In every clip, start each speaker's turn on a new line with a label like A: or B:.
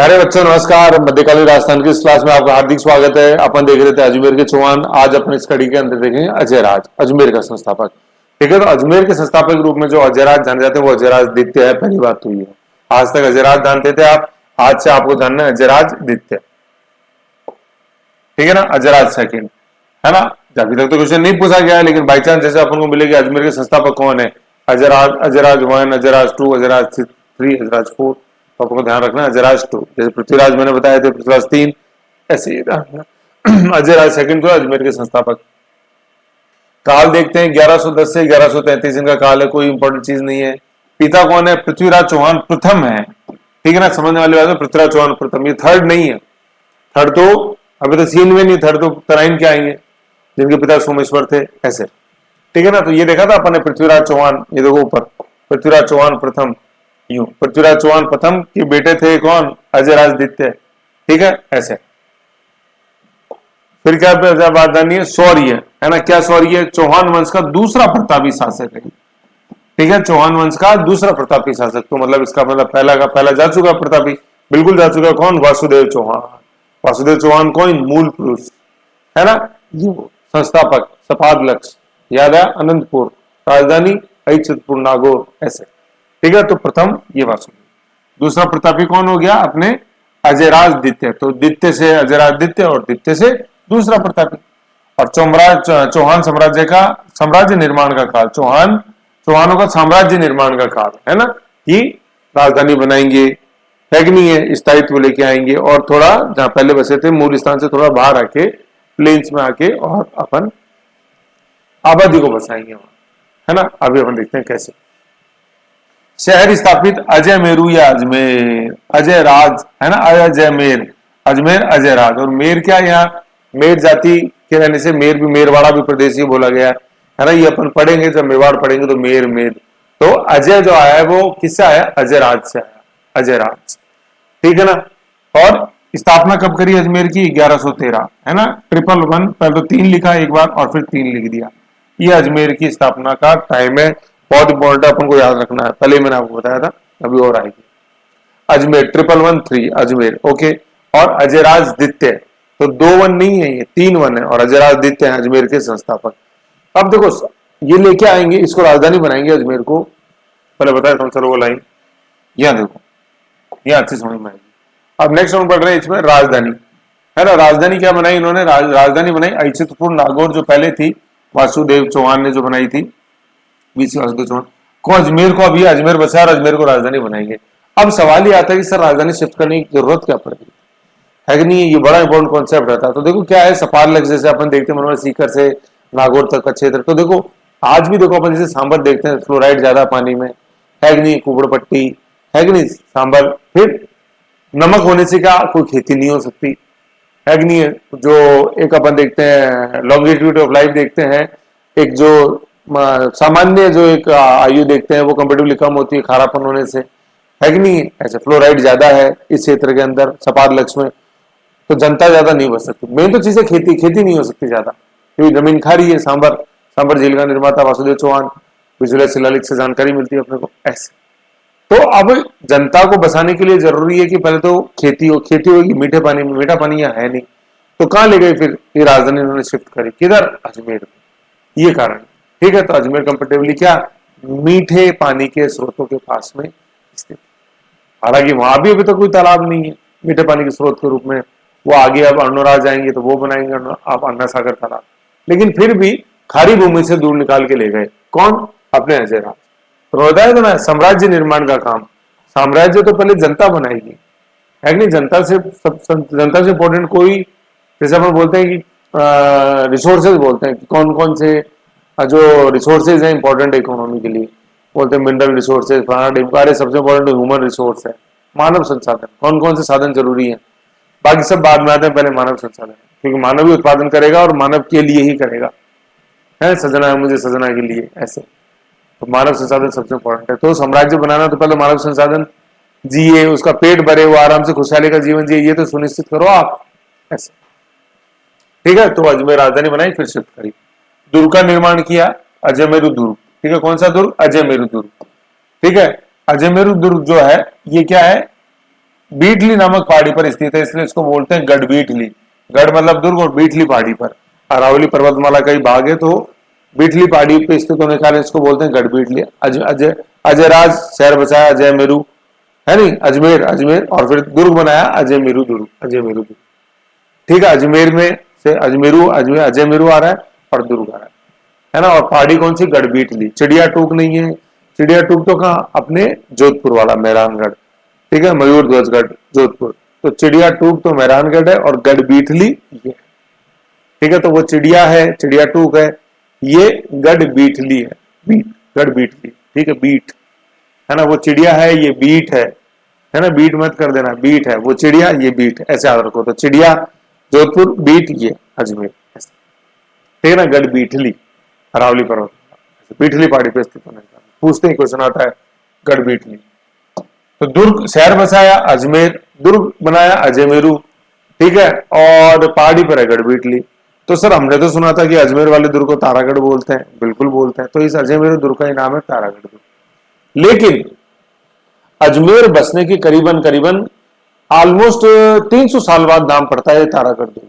A: प्यारे बच्चों नमस्कार। मध्यकालीन राजस्थान की इस क्लास में आपका हार्दिक स्वागत है। अपन देख रहे थे अजमेर के चौहान। आज अपने स्टडी के अंदर देखेंगे अजयराज, अजमेर का संस्थापक। ठीक है, तो अजमेर के संस्थापक के रूप में जो अजयराज जाने जाते हैं वो अजयराज द्वितीय है। पहली बात तो ये है, आज तक अजयराज जानते थे आप, आज से आपको जानना है अजयराज द्वितीय। ठीक है ना, अजयराज सेकंड है ना। अभी तक तो क्वेश्चन नहीं पूछा गया है, लेकिन बाई चांस जैसे अपन को मिलेगा अजमेर के संस्थापक कौन है, अजयराज, अजयराज 1, अजयराज 2, अजयराज 3, अजयराज 4, तो आपको ध्यान रखना अजयराज 2। जैसे पृथ्वीराज मैंने बताया थे, पृथ्वीराज 3, ऐसे अजयराज सेकंड तो अजमेर के संस्थापक। काल देखते हैं 1110 से 1133 इनका काल है, कोई इंपॉर्टेंट चीज नहीं है। पिता कौन है, पृथ्वीराज चौहान प्रथम है। ठीक है ना, समझने वाली बात है, पृथ्वीराज चौहान प्रथम, ये थर्ड नहीं है। थर्ड तो अभी तो सीन में नहीं, थर्ड तो तराइन के आएंगे जिनके पिता सोमेश्वर थे, ऐसे। ठीक है ना, तो ये देखा था अपन ने पृथ्वीराज चौहान, ये देखो ऊपर पृथ्वीराज चौहान प्रथम, यूं पृथ्वीराज चौहान प्रथम के बेटे थे कौन, अजयराज द्वितीय। ठीक है, ऐसे। फिर क्या बात जाननी है, शौर्य है ना। क्या शौर्य, चौहान वंश का दूसरा प्रतापी शासक है। ठीक है, चौहान वंश का दूसरा प्रतापी शासक, तो मतलब इसका मतलब पहला का पहला जा चुका प्रतापी, बिल्कुल जा चुका। कौन, वासुदेव चौहान। वासुदेव चौहान कौन, मूल पुरुष है ना, ये संस्थापक, सपाद लक्ष्य याद है, अनंतपुर, राजधानी अहिच्छत्रपुर नागौर, ऐसे। ठीक है, तो प्रथम ये वासुदेव, दूसरा प्रतापी कौन हो गया अपने अजयराज द्वितीय। तो द्वितीय से अजयराज द्वितीय और द्वितीय से दूसरा प्रतापी। और चौहान साम्राज्य का साम्राज्य निर्माण का काल, चौहानों का साम्राज्य निर्माण का काल है ना, कि राजधानी बनाएंगे, है कि नहीं है, स्थायित्व लेके आएंगे और थोड़ा जहां पहले बसे थे मूल स्थान से थोड़ा बाहर आके प्लेन्स में आके और अपन आबादी को बसाएंगे वहां, है ना। अभी अपन देखते हैं कैसे। शहर स्थापित अजय मेरू या अजमेर, अजय राज है ना, अजयमेर, अजमेर अजयराज। और मेर क्या, यहाँ मेर जाति के रहने से मेर भी, मेरवाड़ा भी प्रदेश ही बोला गया है ना। ये अपन पढ़ेंगे जब मेवाड़ पढ़ेंगे तो मेर मेर, तो अजय जो आया है वो किससे आया, अजयराज से आया, अजयराज। ठीक है ना। और स्थापना कब करी अजमेर की, 1113 है ना। 111, पहले तो 3 लिखा एक बार और फिर 3 लिख दिया। ये अजमेर की स्थापना का टाइम है, बहुत इंपॉर्टेंट है, अपन को याद रखना है। पहले मैंने आपको बताया था, अभी और आएगी। अजमेर 1113 अजमेर, ओके। और अजयराज द्वितीय, तो 2 1 नहीं है, ये 3 1 है। और अजयराज द्वितीय है अजमेर के संस्थापक। अब देखो ये लेके आएंगे, इसको राजधानी बनाएंगे अजमेर को। पहले बताया था, चलो वो लाइन यहां देखो, ये अच्छी समझ में आएगी। अब नेक्स्ट हम पढ़ रहे हैं इसमें राजधानी, है ना। राजधानी क्या बनाई इन्होंने, राजधानी बनाई अहिच्छत्रपुर नागौर, जो पहले थी वासुदेव चौहान ने जो बनाई थी, बीसी वासुदेव चौहान को। अजमेर को अभी अजमेर बसा और अजमेर को राजधानी बनाएंगे। अब सवाल ये आता है कि सर राजधानी शिफ्ट करने की जरूरत क्या पड़ेगी, है कि नहीं। ये बड़ा इंपॉर्टेंट कॉन्सेप्ट रहता है। तो देखो क्या है, सपार लक्ष्य जैसे अपन देखते हैं सीकर से नागौर तक का क्षेत्र, तो देखो आज भी देखो अपन जैसे सांबर देखते हैं, फ्लोराइड ज्यादा पानी में, है कि नहीं, कुबड़ पट्टी, है कि नहीं, सांबर। फिर नमक होने से क्या कोई खेती नहीं हो सकती, है कि नहीं है। जो एक अपन देखते हैं लॉन्गिट्यूड ऑफ लाइफ देखते हैं, एक जो सामान्य जो एक आयु देखते हैं वो कंपेटिवली कम होती है खारापन होने से, है कि नहीं। ऐसे फ्लोराइड ज्यादा है इस क्षेत्र के अंदर सपाद लक्ष्य में, तो जनता ज्यादा नहीं बच सकती। मेन तो चीजें खेती नहीं हो सकती ज्यादा, क्योंकि जमीन खारी है। सांबर झील का निर्माता वासुदेव चौहान, विजुअल शिलालेख से जानकारी मिलती है अपने को, ऐसे। तो अब जनता को बसाने के लिए जरूरी है कि पहले तो खेती होगी मीठे पानी में, मीठा पानी यहाँ है नहीं, तो कहां ले गए फिर ये राजधानी उन्होंने शिफ्ट करी, किधर, अजमेर में। ये कारण, ठीक है। तो अजमेर कंपेरेटिवली क्या, मीठे पानी के स्रोतों के पास में स्थित। हालांकि वहां भी अभी तो कोई तालाब नहीं है मीठे पानी के स्रोत के रूप में, वो आगे अब अर्नोरा जाएंगे तो वो बनाएंगे आप अन्ना सागर तालाब, लेकिन फिर भी खारी भूमि से दूर निकाल के ले गए, कौन, अपने अजयराज। तो बताया था ना, साम्राज्य निर्माण का काम, साम्राज्य तो पहले जनता बनाएगी, है नहीं। जनता से इंपॉर्टेंट कोई, जैसे अपन बोलते हैं कि रिसोर्सेज बोलते हैं कि कौन कौन से जो रिसोर्सेज हैं इंपॉर्टेंट इकोनॉमी के लिए, बोलते हैं मिनरल रिसोर्सेज, फलाना, सबसे इंपॉर्टेंट ह्यूमन रिसोर्स है, मानव संसाधन। कौन कौन से साधन जरूरी है, बाकी सब बाद में आते हैं, पहले मानव संसाधन, क्योंकि मानव ही उत्पादन करेगा और मानव के लिए ही करेगा, है। सजना है मुझे, सजना के लिए, ऐसे। तो मानव संसाधन सबसे इंपॉर्टेंट है। तो साम्राज्य बनाना तो पहले मानव संसाधन जिए, उसका पेट भरे, वो आराम से खुशहाली का जीवन जिए, ये तो सुनिश्चित करो आप, ऐसे। ठीक है, तो अजमेर राजधानी बनाई, फिर शिफ्ट करी। दुर्ग का निर्माण किया, अजयमेरु दुर्ग। ठीक है, कौन सा दुर्ग, अजयमेरु दुर्ग। ठीक है, अजयमेरु दुर्ग जो है ये क्या है, बीटली नामक पहाड़ी पर स्थित है, इसलिए इसको बोलते हैं गढ़ बीटली। गढ़ मतलब दुर्ग और बीटली पहाड़ी पर, अरावली पर्वतमाला का ही भाग है, तो बीटली पहाड़ी पे स्थित होने के कारण इसको बोलते हैं गढ़ बीटली। अजय अजयराज शहर बसाया अजय मेरू, है नहीं, अजमेर अजमेर, और फिर दुर्ग बनाया अजय मेरू दुर्ग, अजय मेरू दुर्ग। ठीक है, अजमेर में से अजमेरू अजय मेरू आ रहा है और दुर्ग आ रहा है ना। और पहाड़ी कौन सी, गढ़ बीटली। चिड़िया टूक नहीं है, चिड़िया टूक तो कहाँ, अपने जोधपुर वाला मेहरानगढ़। ठीक है, मयूर ध्वजगढ़ जोधपुर, तो चिड़िया टूक तो मेहरानगढ़ है और गढ़ बीटली ये। ठीक है, तो वो चिड़िया है, चिड़िया टूक है, ये गढ़ बीटली है, बीट, गढ़ बीटली। ठीक है, बीट है ना, वो चिड़िया है, ये बीट है ना, बीट मत कर देना, बीट है वो चिड़िया, ये बीट, ऐसे याद रखो। तो चिड़िया जोधपुर, बीट ये अजमेर, ठीक है ना, गढ़ बीटली अरावली पर्वत, बीटली पहाड़ी पे स्थित होने का पूछते ही क्वेश्चन आता है, गढ़ बीटली। तो दुर्ग शहर बसाया अजमेर, दुर्ग बनाया अजमेरू। ठीक है, और पहाड़ी पर है गढ़ बीटली। तो सर हमने तो सुना था कि अजमेर वाले दुर्ग को तारागढ़ बोलते हैं, बिल्कुल बोलते हैं, तो इस अजमेर दुर्ग का ही नाम है तारागढ़ दुर्ग। लेकिन अजमेर बसने की करीबन करीबन ऑलमोस्ट 300 साल बाद नाम पड़ता है तारागढ़ दुर्ग।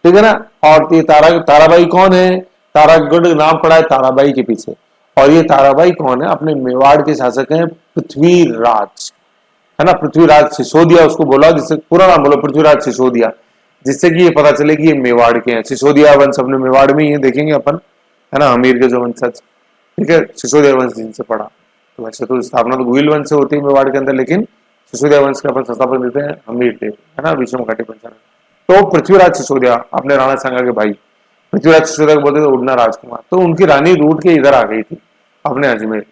A: ठीक है ना, और ये ताराबाई कौन है, तारागढ़ नाम पड़ा है ताराबाई के पीछे। और ये ताराबाई कौन है, अपने मेवाड़ के शासक हैं पृथ्वीराज, है ना, पृथ्वीराज सिसोदिया उसको बोला, जिससे पूरा नाम बोलो पृथ्वीराज सिसोदिया, जिससे कि ये पता चले कि ये मेवाड़ के हैं। सिसोदिया वंश अपने मेवाड़ में ही है, देखेंगे अपन, है ना, हमीर के जो वंशज। ठीक है, सिसोदिया वंश जिनसे पढ़ा, तो वैसे तो स्थापना तो गुहिल वंश से होती है मेवाड़ के अंदर, लेकिन सिसोदिया वंश का अपन संस्थापक देते हैं हमीर देव, है ना, विषम घाटी पंचायत। तो पृथ्वीराज सिसोदिया अपने राणा सांगा के भाई, पृथ्वीराज सिसोदिया को बोलते थे उड़ना राजकुमार। तो उनकी रानी रूट के इधर आ गई थी अपने अजमेर,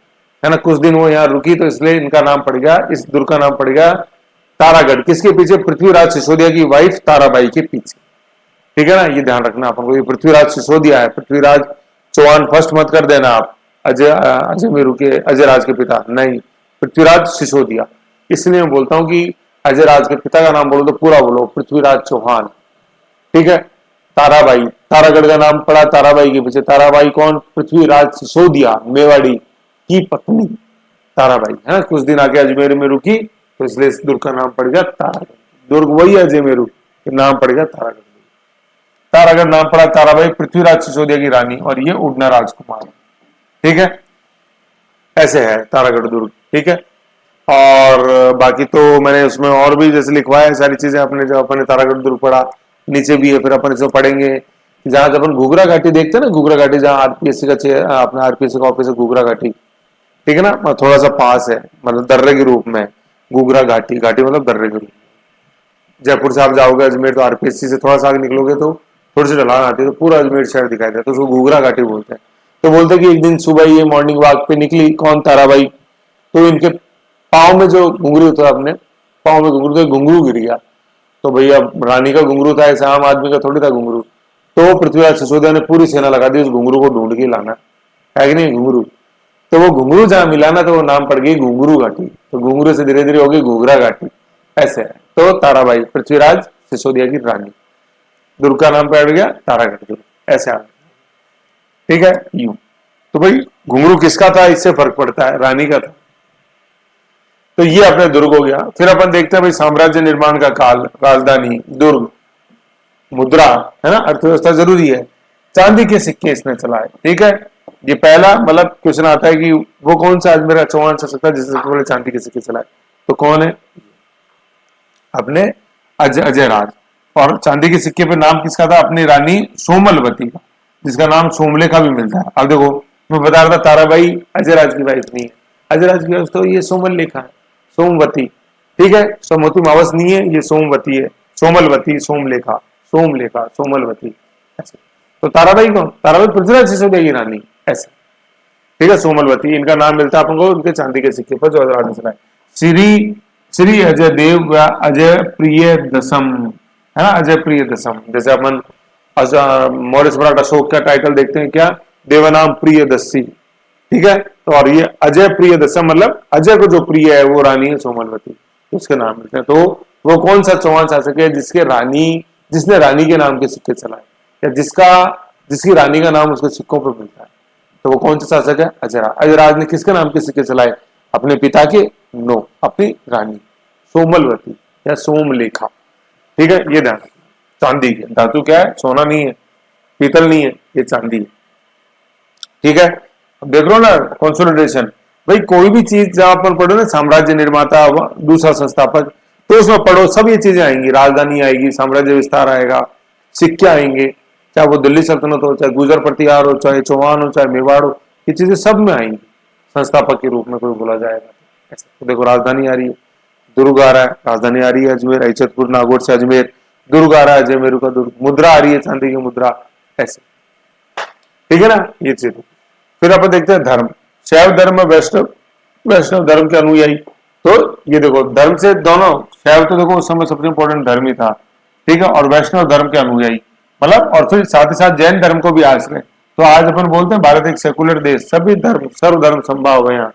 A: है ना, कुछ दिन वो यहाँ रुकी, तो इसलिए इनका नाम पड़ गया, इस दुर्ग का नाम पड़ गया तारागढ़। किसके पीछे, पृथ्वीराज सिसोदिया की वाइफ ताराबाई के पीछे। ठीक है ना, ये ध्यान रखना अपन को, ये पृथ्वीराज सिसोदिया है, पृथ्वीराज चौहान फर्स्ट मत कर देना आप, अजय मेरू के, अजय राज के पिता नहीं, पृथ्वीराज सिसोदिया। इसलिए मैं बोलता हूं कि अजय राज के पिता का नाम बोलो तो पूरा बोलो, पृथ्वीराज चौहान। ठीक है, ताराबाई, तारागढ़ का नाम पड़ा ताराबाई के पीछे। ताराबाई कौन, पृथ्वीराज सिसोदिया मेवाड़ी की पत्नी ताराबाई, है ना, कुछ दिन आके अजमेर में रुकी, तो इसलिए इस दुर्ग का नाम पड़ गया तारागढ़। दुर्ग वही अजय मेरू, नाम पड़ गया तारागढ़। तारागढ़ नाम पड़ा ताराबाई, पृथ्वीराज सिसोदिया की रानी, और ये उड़ना राजकुमार। ठीक है, ऐसे है तारागढ़ दुर्ग। ठीक है, और बाकी तो मैंने उसमें और भी जैसे लिखवाया है सारी चीजें अपने, जब अपने तारागढ़ दुर्ग पढ़ा, नीचे भी है, फिर अपन इसे पढ़ेंगे। जहां जब अपन घुघरा घाटी देखते हैं ना, घुघरा घाटी जहाँ आरपीएससी का अपना आरपीएससी का ऑफिस है घुघरा घाटी, ठीक है ना, थोड़ा सा पास है, मतलब दर्रे के रूप में घुघरा घाटी, घाटी मतलब दर्रे के रूप में। जयपुर से आप जाओगे अजमेर, तो आरपीएससी से थोड़ा सा आगे निकलोगे तो थोड़ी सी ढलान आती है, तो पूरा अजमेर शहर दिखाई देता है, तो उसको घुघरा घाटी बोलते हैं। तो बोलते हैं कि एक दिन सुबह ये मॉर्निंग वॉक पे निकली, कौन, ताराबाई, तो इनके पाँव में जो घुंघरू था, अपने पाँव में घुंघरू था, घुंघरू गिर गया। तो भैया रानी का घुंघरू था, ऐसे आम आदमी का थोड़ी था घुंघरू। तो पृथ्वीराज सिसोदिया ने पूरी सेना लगा दी उस घुंघरू को ढूंढ के लाना, है कि नहीं, घुंघरू। तो वो घुंघरू जहां मिला ना, तो वो नाम पड़ गई घुंघरू घाटी, तो घुंघरू से धीरे धीरे होगी घुघरा घाटी, ऐसे है। तो ताराबाई पृथ्वीराज सिसोदिया की रानी, दुर्ग का नाम पड़ गया तारागढ़ दुर्ग, ऐसे आ। ठीक है, यूं। तो भाई घुंघरू किसका था, इससे फर्क पड़ता है, रानी का था। तो ये अपने दुर्ग हो गया। फिर अपन देखते हैं भाई साम्राज्य निर्माण का काल, राजधानी, दुर्ग, मुद्रा, है ना, अर्थव्यवस्था जरूरी है। चांदी के सिक्के इसने चलाए। ठीक है, ये पहला मतलब क्वेश्चन आता है कि वो कौन सा अजमेर चौहान शासक था जिसने सबसे पहले चांदी के सिक्के चलाए, तो कौन है, अपने अजय राज। और चांदी के सिक्के पे नाम किसका था, अपनी रानी सोमलवती का, जिसका नाम सोमलेखा भी मिलता है। अब देखो मैं बता रहा था ताराबाई अजय राज की वाइफ नहीं है, अजय राज की वाइफ तो ये सोमलेखा है, सोमवती। ठीक है, सोमवती मावस नहीं है, ये सोमवती है, सोमलवती, सोमलेखा, सोमलेखा, सोमलवती, ऐसे। तो ताराबाई कौन, ताराबाई पृथ्वीराज सिसोदिया की रानी, ऐसे। ठीक है, सोमलवती, इनका नाम मिलता है अपन को उनके चांदी के सिक्के पर जो अजय राज ने चलाए। श्री अजय देव व अजय प्रिय दसम, है ना, अजय प्रिय दसम। जैसे अपन मौर्य सम्राट अशोक का टाइटल देखते हैं क्या, देवनाम प्रिय दसी। ठीक है, तो और ये अजय प्रिय दसम मतलब अजय को जो प्रिय है वो रानी है सोमलवती, उसके नाम मिलते हैं। तो वो कौन सा चौहान शासक है जिसने रानी के नाम के सिक्के चलाए, या जिसकी रानी का नाम उसके सिक्कों पर मिलता है, तो वो कौन सा शासक है, अजयराज। अजयराज ने किसके नाम के सिक्के चलाए, अपने पिता के, नो, अपनी रानी सोमलवती, या सोमलेखा। ठीक है, ये ध्यान, चांदी की धातु क्या है, सोना नहीं है, पीतल नहीं है, ये चांदी है। ठीक है, अब देख लो ना कंसोलिडेशन, भाई कोई भी चीज जहां पर पढ़ो ना, साम्राज्य निर्माता, दूसरा संस्थापक, तो उसमें पढ़ो सब ये चीजें आएंगी, राजधानी आएगी, साम्राज्य विस्तार आएगा, सिक्के आएंगे, चाहे वो दिल्ली सल्तनत हो, चाहे गुजर प्रतिहार हो, चाहे चौहान हो, चाहे मेवाड़ हो, ये चीजें सब में आएंगी संस्थापक के रूप में कोई बोला जाएगा। तो देखो राजधानी आ रही है, दुर्ग आ रहा है, राजधानी आ रही है अजमेर, अहिचतपुर नागौर से अजमेर, दुर्ग आ रहा है, अजमेर का दुर्ग, मुद्रा आ रही है चांदी की मुद्रा, ऐसे। ठीक है ना, ये चीज। फिर अपन देखते हैं धर्म, शैव धर्म, वैष्णव धर्म के अनुयायी। तो ये देखो धर्म से दोनों, शैव तो देखो उस समय सबसे इंपॉर्टेंट धर्म ही था, ठीक है, और वैष्णव धर्म के अनुयायी, मतलब, और फिर साथ ही साथ जैन धर्म को भी आश्रय। तो आज अपन बोलते हैं भारत एक सेकुलर देश, सभी धर्म सर्वधर्म संभाव है यहाँ।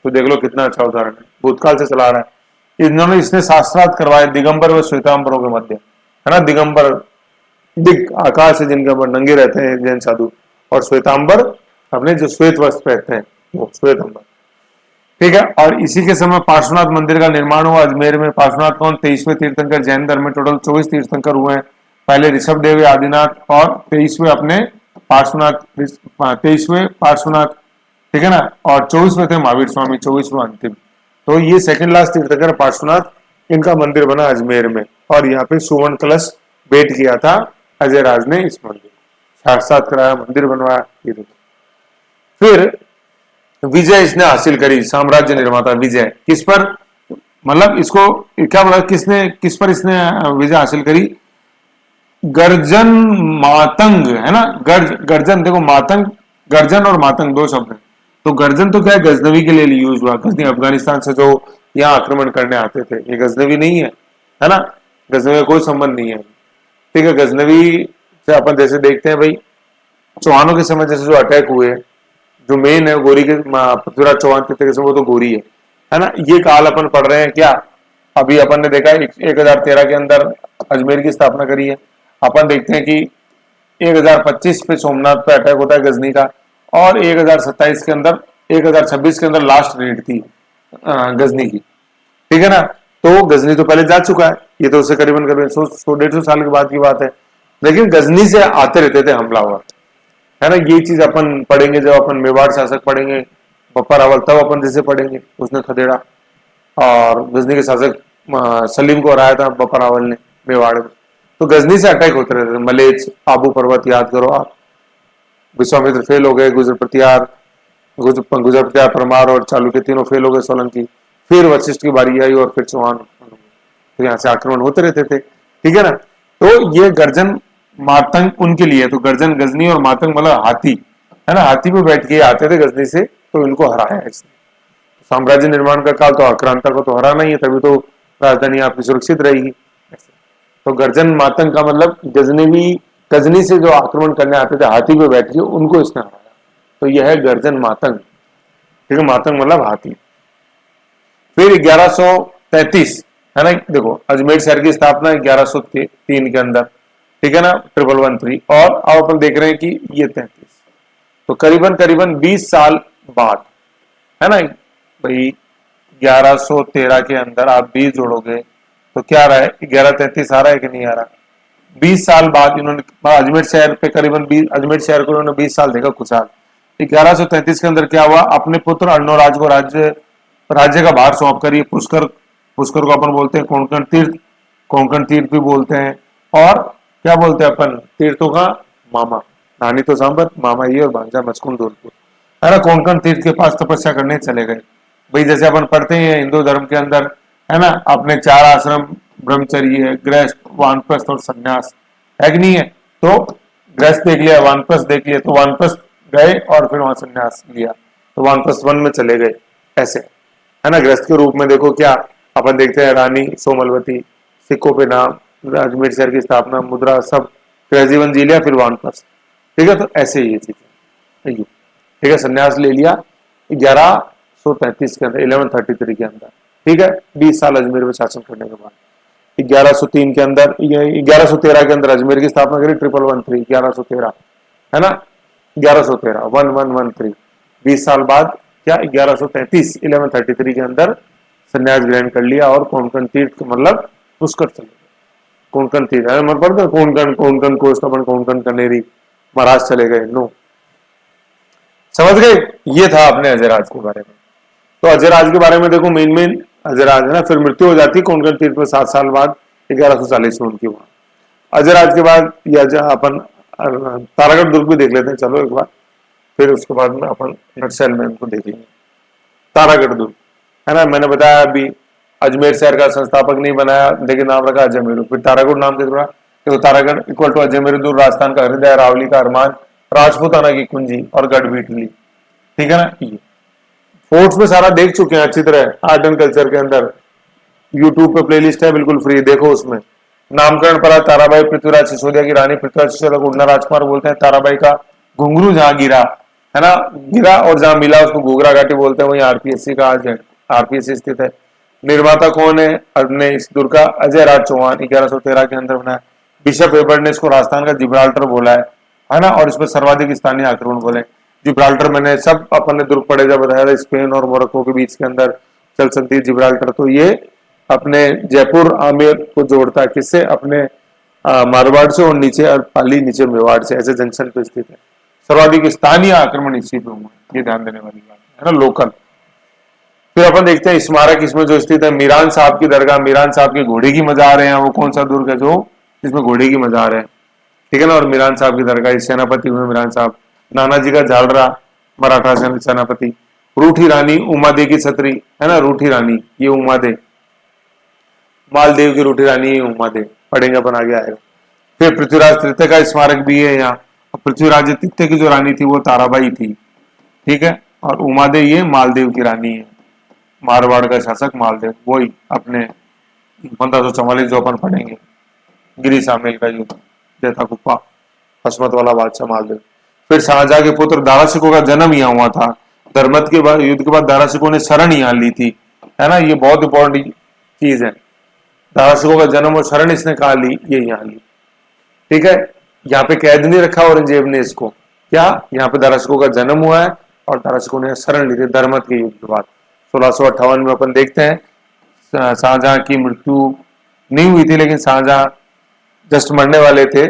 A: तो देख लो कितना अच्छा उदाहरण है, भूतकाल से चला रहा है। इन्होंने इसने शास्त्रार्थ करवाए दिगंबर व श्वेतांबरों के मध्य, है ना, दिगंबर दिग आकाश है जिनके ऊपर नंगे रहते हैं जैन साधु, और श्वेतांबर अपने जो श्वेत वस्त्र पहनते हैं वो श्वेतांबर। ठीक है, और इसी के समय पार्श्वनाथ मंदिर का निर्माण हुआ अजमेर में। पार्श्वनाथ कौन, 23वें तीर्थंकर, जैन धर्म में टोटल 24 तीर्थंकर हुए हैं। पहले ऋषभ देव आदिनाथ और 23वें अपने पार्श्वनाथ, 23वें पार्श्वनाथ, ठीक है ना, और 24वें थे महावीर स्वामी, 24वां अंतिम। तो ये सेकंड लास्ट तीर्थंकर पार्श्वनाथ, इनका मंदिर बना अजमेर में, और यहाँ पे सुवर्ण कलश भेंट किया था अजय राज ने इस मंदिर, साक्षात कराया, मंदिर बनवाया। ये देखो फिर विजय इसने हासिल करी, साम्राज्य निर्माता विजय किस पर, मतलब इसको क्या मतलब, किसने किस पर इसने विजय हासिल करी, गर्जन मातंग, है ना, गर्जन देखो, मातंग, गर्जन और मातंग दो शब्द है। तो गर्जन तो क्या है, गजनवी के लिए यूज हुआ, गजनी अफगानिस्तान से जो यहाँ आक्रमण करने आते थे, ये गजनवी नहीं है ना, गजनवी का कोई संबंध नहीं है। ठीक है, गजनवी से अपन जैसे देखते हैं भाई, चौहानों के समय जैसे जो अटैक हुए, जो मेन है गोरी के, पृथ्वीराज चौहान के वो तो गोरी है ना। ये काल अपन पढ़ रहे हैं क्या, अभी अपन ने देखा 1013 के अंदर अजमेर की स्थापना करी है। अपन देखते हैं कि 1025 पे सोमनाथ पे अटैक होता है गजनी का, और 1027 के अंदर, 1026 के अंदर लास्ट रेड थी गजनी की। ठीक है ना, तो गजनी तो पहले जा चुका है, ये तो उससे करीबन करीबन 100-150 साल के बाद की बात है, लेकिन गजनी से आते रहते थे हमलावर, है ना। ये चीज अपन पढ़ेंगे जब अपन मेवाड़ शासक पढ़ेंगे, बप्पा रावल, तब अपन जैसे पढ़ेंगे, उसने खदेड़ा, और गजनी के शासक सलीम को हराया था बप्पा रावल ने मेवाड़ में। तो गजनी से अटैक होते रहते थे, मलेच, आबू पर्वत याद करो आप, विश्वामित्र फेल हो गए, गुजर प्रतिहार परमार और चालुक्य तीनों फेल हो गए, सोलंकी, फिर वशिष्ठ की बारी आई, और फिर चौहान, तो यहाँ से आक्रमण होते रहते थे। ठीक है ना, तो ये गर्जन मातंग उनके लिए, तो गर्जन गजनी और मातंग मतलब हाथी, है ना, हाथी पे बैठ के आते थे गजनी से, तो इनको हराया इसने। साम्राज्य निर्माण का काल तो आक्रांता को तो हराना ही है, तभी तो राजधानी आपकी सुरक्षित रहेगी। तो गर्जन मातंग का मतलब गजनी से जो आक्रमण करने आते थे हाथी पे बैठ के, उनको इसने हराया, तो यह है गर्जन मातंग। ठीक है, मातंग मतलब हाथी। फिर 1133, है ना, देखो अजमेर शहर की स्थापना 1103 के अंदर, ठीक है ना, 1113, और अब अपन देख रहे हैं कि ये 33, तो करीबन 20 साल बाद, है ना भाई, 1113 के अंदर आप 20 जोड़ोगे तो क्या रहा है, 1133 आ रहा है कि नहीं आ रहा। 20 साल बाद इन्होंने अजमेर शहर पे करीबन 20, अजमेर शहर को इन्होंने 20 साल देखा खुशहाल। 1133 के अंदर क्या हुआ, अपने पुत्र अर्णोराज को राज्य का भार सौंप कर, ये पुष्कर को अपन बोलते हैं कोंकण तीर्थ भी बोलते हैं, और क्या बोलते हैं अपन, तीर्थों का मामा, नानी तो सांबर, मामा ये, और भांजा मचकुंद धौलपुर, है ना। कोंकण तीर्थ के पास तपस्या करने चले गए भाई, जैसे अपन पढ़ते हैं हिंदू धर्म के अंदर, है ना, अपने 4 आश्रम, ब्रह्मचर्य, गृहस्थ, वानप्रस्थ और संन्यास, है कि नहीं है। तो गृहस्थ देख लिया, वानप्रस्थ देख लिया, तो वानप्रस्थ गए और फिर वहां संन्यास लिया, तो वानप्रस्थ वन में चले गए, ऐसे, है ना। गृहस्थ के रूप में देखो क्या अपन देखते हैं, रानी सोमलवती, सिक्कों पे नाम, अजमेर शहर की स्थापना, मुद्रा, सब गृह जीवन जी लिया, फिर वानप्रस्थ। ठीक है, तो ऐसे ही ये चीज, ठीक है, संन्यास ले लिया 1133 के अंदर, 1133 के अंदर। ठीक है, 20 साल अजमेर में शासन करने के बाद 1103 के अंदर, 1113 के अंदर अजमेर की स्थापना करी, 1113, 1113, है ना, 1113, 1113। 20 साल बाद क्या, 1133 के अंदर संन्यास ग्रहण कर लिया, और कोंकण तीर्थ मतलब पुष्कर चले गए, कोंकण तीर्थ है मन पड़ता, कोंकण कोंकण कोस्ट अपन कोंकण कनेरी महाराज चले गए, नो। समझ गए, ये था अपने अजयराज के बारे में। तो अजयराज के बारे में देखो, मेन अजयराज है ना, फिर मृत्यु हो जाती कोंकण तीर्थ में 7 साल बाद 1140 में उनकी वहां। अजयराज के बाद ये अपन तारागढ़ दुर्ग भी देख लेते हैं, चलो एक बार, फिर उसके बाद में अपन नक्सल में उनको देखेंगे। तारागढ़ दुर्ग है ना, मैंने बताया अभी अजमेर शहर का संस्थापक नहीं बनाया, लेकिन नाम रखा अजमेर। फिर तारागढ़ नाम से जुड़ा, तो तारागढ़ इक्वल टू अजमेर दुर्ग, राजस्थान का हृदय, रावली का अरमान, राजपूताना की कुंजी और गढ़बीटली, ठीक है ना। ये फोर्ट्स में सारा देख चुके हैं अच्छी तरह, आर्ट एंड कल्चर के अंदर यूट्यूब पे प्लेलिस्ट है बिल्कुल फ्री, देखो उसमें। नामकरण पड़ा ताराबाई पृथ्वीराज सिसोदिया की रानी, पृथ्वीराज सिसोदिया को उड़ना राजकुमार बोलते हैं। ताराबाई का घुंघरू जहां गिरा है ना, गिरा और जहां मिला उसको घूघरा घाटी बोलते हैं, वही आरपीएससी का आज आरपीएससी स्थित है। निर्माता कौन है अपने इस दुर्ग का? अजय राज चौहान, 1113 के अंदर बनाया। बिशप एबर्ट ने इसको राजस्थान का जिब्राल्टर बोला है ना, और इसमें सर्वाधिक स्थानीय आक्रमण बोले। जिब्राल्टर मैंने सब अपन ने दुर्ग पड़े जब बताया था, स्पेन और मोरक्को के बीच के अंदर चलसंती जिब्राल्टर, तो ये अपने जयपुर आमेर को जोड़ता है, किससे? अपने मारवाड़ से, और नीचे और पाली नीचे मेवाड़ से, ऐसे जंक्शन पे स्थित है। सर्वाधिक स्थानीय आक्रमण इसी पे हुआ, ये ध्यान देने वाली बात है ना, लोकल। फिर अपन देखते हैं स्मारक इसमें जो स्थित है, मीरान साहब की दरगाह, मीरान साहब के घोड़े की मजार है, वो कौन सा दुर्ग है जो जिसमें घोड़े की मजार है, ठीक है ना। और मीरान साहब की दरगाह, सेनापति हुए मीरान साहब। नानाजी का झालरा, मराठा सेनापति। रूठी रानी, उमादे की छतरी है ना, रूठी रानी ये उमादे, मालदेव की रूठी रानी उमादे, पढ़ेंगे अपन आगे आएगा। फिर पृथ्वीराज तृतीय का स्मारक भी है यहाँ। पृथ्वीराज तृतीय की जो रानी थी वो ताराबाई थी, ठीक है, और उमादे ये मालदेव की रानी है, मारवाड़ का शासक मालदेव, वही अपने 1544 जो अपन पढ़ेंगे, गिरी शामिल का युद्ध, देता कुप्पा, हसमत वाला बादशाह मालदेव। फिर शाहजहां के पुत्र दारा शिकोह का जन्म यहाँ हुआ था। धर्मत के बाद, युद्ध के बाद दारा शिकोह ने शरण यहाँ ली थी, है ना, ये बहुत इंपॉर्टेंट चीज है। दारा शिकोह का जन्म और शरण इसने कहा ली, ये यहाँ ली, ठीक है। यहाँ पे कैद नहीं रखा औरंगजेब ने इसको, क्या यहाँ पे दारा शिकोह का जन्म हुआ है और दारा शिकोह ने शरण ली थी धर्मत के युद्ध के बाद। 1658 में अपन देखते हैं शाहजहां की मृत्यु नहीं हुई थी, लेकिन शाहजहां जस्ट मरने वाले थे,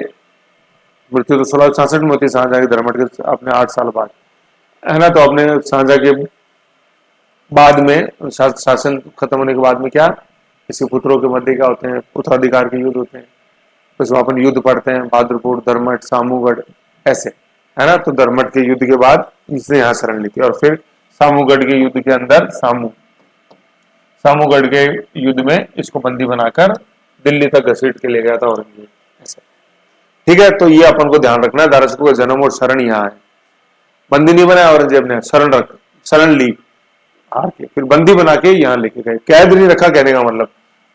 A: मृत्यु तो 1666 में होती शाहजहां की धर्मट के अपने 8 साल बाद, है ना। तो अपने शाहजहां के बाद में शासन खत्म होने के बाद में क्या, इसके पुत्रों के मध्य क्या होते हैं, उत्तराधिकार के युद्ध होते हैं, तो इसमें अपन युद्ध पढ़ते हैं, बहादुरपुर, धर्मट, सामूगढ़, ऐसे, है ना। तो धर्मट के युद्ध के बाद इसने यहाँ शरण ली थी, और फिर सामूगढ़ के युद्ध के अंदर सामूगढ़ के युद्ध में इसको बंदी बनाकर दिल्ली तक घसीट के ले गया था औरंगजेब, ऐसे, ठीक है। तो ये अपन को ध्यान रखना है, दारा शिकोह का जन्म और शरण यहाँ है। बंदी नहीं बनाया औरंगजेब ने, शरण ली हार के, फिर बंदी बना के यहाँ लेके गए, कैद नहीं रखा, कहने का मतलब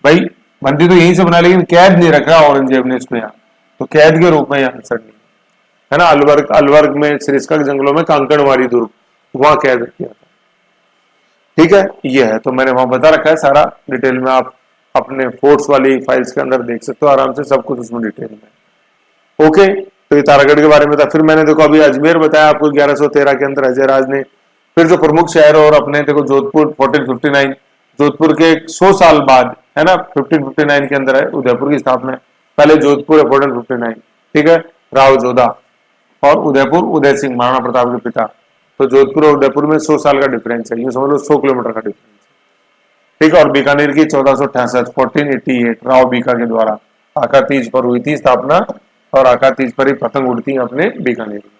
A: भाई बंदी तो यहीं से बना, लेकिन कैद नहीं रखा औरंगजेब ने इसको यहाँ, तो कैद के रूप में यहाँ शरण ली, है ना। अलवर्ग में सरिस्का के जंगलों में कांकड़वाड़ी दुर्ग, वहां कैद किया था, ठीक है। ये है, तो मैंने वहां बता रखा है सारा डिटेल में, आप अपने फोर्ट्स वाली फाइल्स के अंदर देख सकते हो आराम से, सब कुछ उसमें डिटेल में, ओके। तो ये तारागढ़ के बारे में था। फिर मैंने देखो अभी अजमेर बताया आपको, 1113 के अंदर अजय राज ने। फिर जो प्रमुख शहर और अपने देखो जोधपुर 1459, जोधपुर के 100 साल बाद, है ना, 1559 के अंदर है उदयपुर की स्थापना। पहले जोधपुर है 1459, ठीक है, राव जोधा, और उदयपुर उदय सिंह महाराणा प्रताप के पिता। तो जोधपुर और उदयपुर में 100 साल का डिफरेंस है, ये समझ लो 100 किलोमीटर का डिफरेंस है, ठीक है। और बीकानेर की 1468 1488 राव बीका के द्वारा आका तीज पर हुई थी स्थापना, और आका तीज पर ही पतंग उड़ती है अपने बीकानेर में।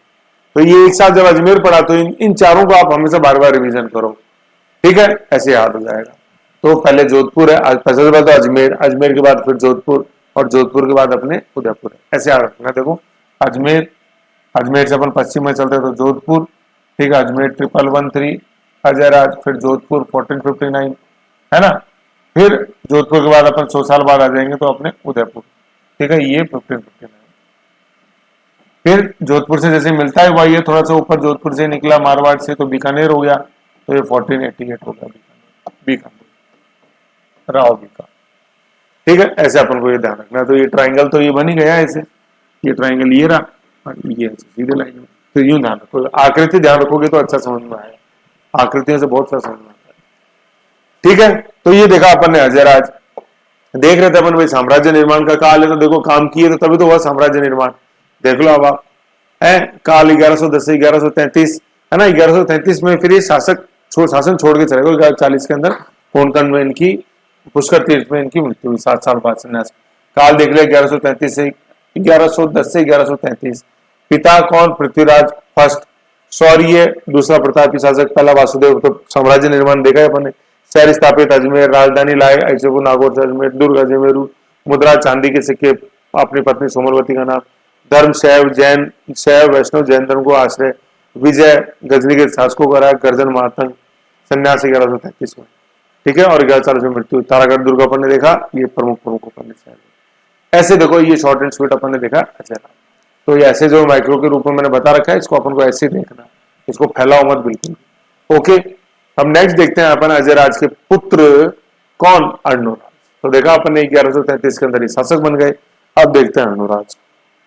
A: तो ये एक साथ जब अजमेर पढ़ा, तो इन चारों को आप हमेशा बार बार रिवीजन करो, ठीक है, ऐसे याद हो जाएगा। तो पहले जोधपुर है, सबसे पहले तो अजमेर, अजमेर के बाद फिर जोधपुर, और जोधपुर के बाद अपने उदयपुर है, ऐसे याद रखना। देखो अजमेर, अजमेर से अपन पश्चिम में चलते हैं तो जोधपुर, ठीक है, अजमेर 1113, अजयराज, फिर जोधपुर 1459, है ना। फिर जोधपुर के बाद अपन 100 साल बाद आ जाएंगे तो अपने उदयपुर, ठीक है, ये 1559। फिर जोधपुर से जैसे मिलता है वही, थोड़ा सा ऊपर जोधपुर से निकला मारवाड़ से, तो बीकानेर हो गया, तो ये 1488 हो गया बीकानेर, राव बीका, ठीक है। ऐसे अपन को ये ध्यान रखना। तो ये ट्राइंगल तो ये बन ही गया ऐसे, ये ट्राइंगल ये रहा, और ये सीधे लाइन में, तो यूं ध्यान रखो, आकृति ध्यान रखोगे तो अच्छा समझ में आएगा, आकृतियों से बहुत सा समझ में आता है, ठीक है। तो ये देखा अपन ने अजयराज। देख रहे थे अपन भाई साम्राज्य निर्माण का काल है, तो देखो काम किए तो तभी तो हुआ साम्राज्य निर्माण। देख लो अब आप है काल 1110 से 1133 है ना। 1133 में फिर ये शासन छोड़ के चले गए 1140 के अंदर कोंकण में इनकी पुष्कर तीर्थ में इनकी मृत्यु हुई 7 साल बाद संन्यास। काल देख लिया 1133 से 1110 से 1133। पिता कौन? पृथ्वीराज फर्स्ट। शौर्य दूसरा प्रतापी शासक, पहला वासुदेव। तो साम्राज्य निर्माण देखा है अपन ने। शहर स्थापित अजमेर, राजधानी लाए ऐसेपुर नागौर से अजमेर, दुर्ग अजमेरू, मुद्रा चांदी के सिक्के, अपनी पत्नी सोमरवती का नाम, धर्म शैव जैन, शैव वैष्णव जैन धर्म को आश्रय, विजय गजनी के शासकों को कराया, गर्जन मातंग, संन्यास 1133 में। ठीक है, और 1140 में मृत्यु। तारागढ़ दुर्ग अपन ने देखा, ये प्रमुख अपन ने। ऐसे देखो ये शॉर्ट एंड स्वीट अपन ने देखा। अच्छा, तो ये ऐसे जो माइक्रो के रूप में मैंने बता रखा है, इसको अपन को ऐसे देखना, इसको फैलाओ मत बिल्कुल। ओके, हम नेक्स्ट देखते हैं अपन अजय राज के पुत्र कौन? अर्णोराज। तो देखा अपन ने 1133 के अंदर ही शासक बन गए। अब देखते हैं अर्णोराज।